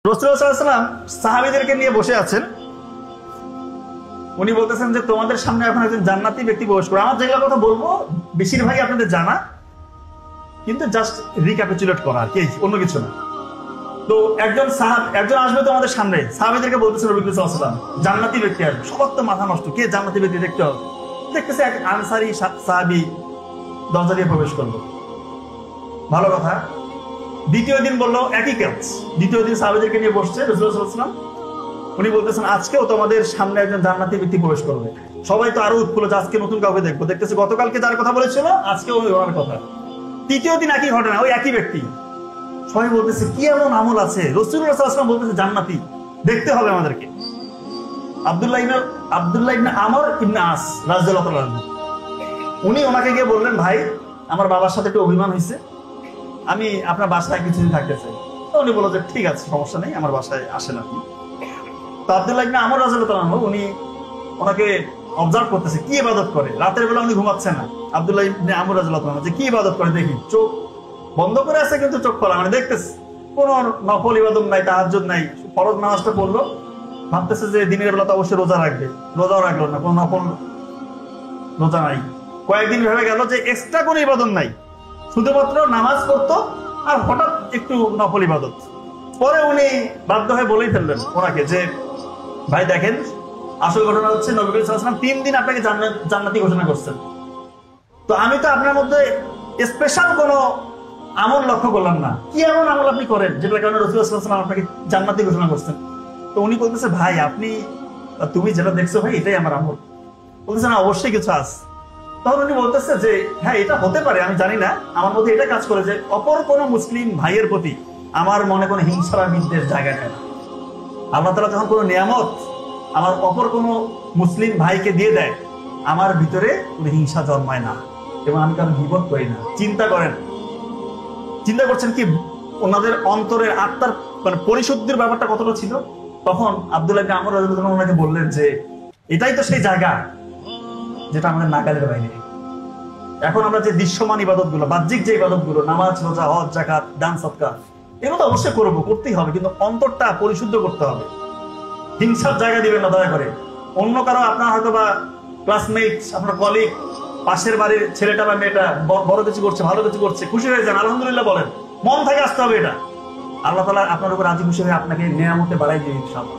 রাসূলুল্লাহ সাল্লাল্লাহু আলাইহি ওয়াসাল্লাম সাহাবীদেরকে নিয়ে বসে আছেন। উনি বলতেছেন যে তোমাদের সামনে এখন একজন জান্নাতি ব্যক্তি প্রবেশ করে। আমার যেগুলো কথা বলবো বেশিরভাগই আপনাদের জানা, কিন্তু জাস্ট রিক্যাপিচুলেট করা আর কি, অন্য কিছু না। তো একজন আসবে তোমাদের সামনে, সাহাবীদেরকে বলতেছেন রাসূলুল্লাহ সাল্লাল্লাহু আলাইহি ওয়াসাল্লাম জান্নাতি ব্যক্তি আসবে। সবার তো মাথা নষ্ট, কে জান্নাতি ব্যক্তি দেখতে হবে। দেখতেছে এক আনসারী সাহাবী দরজা দিয়ে প্রবেশ করলো, ভালো কথা। দ্বিতীয় দিন বললো একই কাজ। দ্বিতীয় দিন সাহাবীদেরকে নিয়ে বসছে রাসূলুল্লাহ সাল্লাল্লাহু আলাইহি ওয়াসাল্লাম। উনি বলতেছেন আজকেও তোমাদের সামনে একজন জান্নাতি ব্যক্তি প্রবেশ করবে। সবাই তো আরো উৎফুল্ল, আজকে নতুন কাউকে দেখবো। দেখতেছে গতকালকে যার কথা বলেছিল আজকে ওনার কথা। তৃতীয় দিন একই ঘটনা, ওই একই ব্যক্তি। সবাই বলতেছে কি এমন আমল আছে, রাসূলুল্লাহ সাল্লাল্লাহু আলাইহি ওয়াসাল্লাম বলতেছে জান্নাতি, দেখতে হবে আমাদেরকে। আব্দুল্লাহ ইবনে আমর ইবনে আস রাদিয়াল্লাহু তাআলা আনহু, উনি ওনাকে গিয়ে বললেন ভাই আমার বাবার সাথে একটু অভিমান হয়েছে, আমি আপনার বাসায় কিছুদিন থাকতে চাই। তো উনি বলল যে ঠিক আছে, সমস্যা নেই, আমার বাসায় আসেন আপনি। তো আব্দুল্লাহ ইবনে আমর রাদিয়াল্লাহু তাআলা আনহু উনি ওনাকে অবজার্ভ করতেছে কি ইবাদত করে। রাতের বেলা উনি ঘুমাচ্ছে না। আব্দুল্লাহ ইবনে আমর রাদিয়াল্লাহু তাআলা যে কি ইবাদত করে দেখি, চোখ বন্ধ করে আছে কিন্তু চোখ খোলা, মানে দেখতেছে কোনো নফল ইবাদত নাই, তাহাজ্জুদ নাই। ফরজ নামাজটা পড়লো, ভাবতেছে যে দিনের বেলা তো অবশ্যই রোজা রাখবে, রোজাও রাখলো না, কোনো নফল রোজা নাই। কয়েকদিন ভেবে গেল যে এক্সট্রা কোনো ইবাদত নাই, শুধুমাত্র নামাজ পড়তো আর হঠাৎ একটু নফল ইবাদত। পরে উনি বাধ্য হয়ে বলেই ফেললেন ওনাকে যে ভাই দেখেন, আসল ঘটনা হচ্ছে নবী করিম সাল্লাল্লাহু আলাইহি ওয়াসাল্লাম 3 দিন আপনাকে জান্নাতি ঘোষণা করছেন। তো আমি তো আপনার মধ্যে স্পেশাল কোনো আমল লক্ষ্য করলাম না, কি এমন আমল আপনি করেন যেটার কারণে রাসূলুল্লাহ সাল্লাল্লাহু আলাইহি ওয়াসাল্লাম আপনাকে জান্নাতি ঘোষণা করছেন। তো উনি বলতেছে ভাই তুমি যেটা দেখছো ভাই এটাই আমার আমল। বলতেছে না অবশ্যই কিছু আছে। তখন উনি বলতেছে যে হ্যাঁ এটা হতে পারে, আমি জানি না, আমার মধ্যে এটা কাজ করে যে অপর কোনো মুসলিম ভাইয়ের প্রতি আমার মনে কোনো হিংসা বা বিদ্বেষ জায়গা নেই। আল্লাহ তাআলা যখন কোনো নিয়ামত আমার অপর কোনো মুসলিম ভাইকে দিয়ে দেয়, আমার ভিতরে কোনো হিংসা জন্মায় না এবং আমি কারণ গীবত করি না। চিন্তা করছেন কি ওনাদের অন্তরের আত্মার মানে পরিশুদ্ধির ব্যাপারটা কতটা ছিল। তখন আব্দুল্লাহ ইবনে আমর রাদিয়াল্লাহু তাআলা ওনাকে বললেন যে এটাই তো সেই জায়গা যেটা আমাদের নাগালের বাইরে। এখন আমরা যে দৃশ্যমান ইবাদতগুলো, বাহ্যিক যে ইবাদতগুলো, নামাজ, রোজা, হজ, যাকাত, দান, সদকা, এগুলো তো অবশ্যই করতেই হবে, কিন্তু অন্তরটা পরিশুদ্ধ করতে হবে। হিংসার জায়গা দিবেন না দয়া করে। অন্য কারো আপনার হয়তো বা ক্লাসমেট, আপনার কলিগ, পাশের বাড়ির ছেলেটা বা মেয়েটা বড় কিছু করছে, ভালো কিছু করছে, খুশি হয়ে যান, আলহামদুলিল্লাহ বলেন, মন থেকে আসতে হবে এটা। আল্লাহ তাআলা আপনার উপর রাজি খুশি হয়ে আপনাকে নিয়ামতে বাড়াই দিয়ে ইনশাআল্লাহ।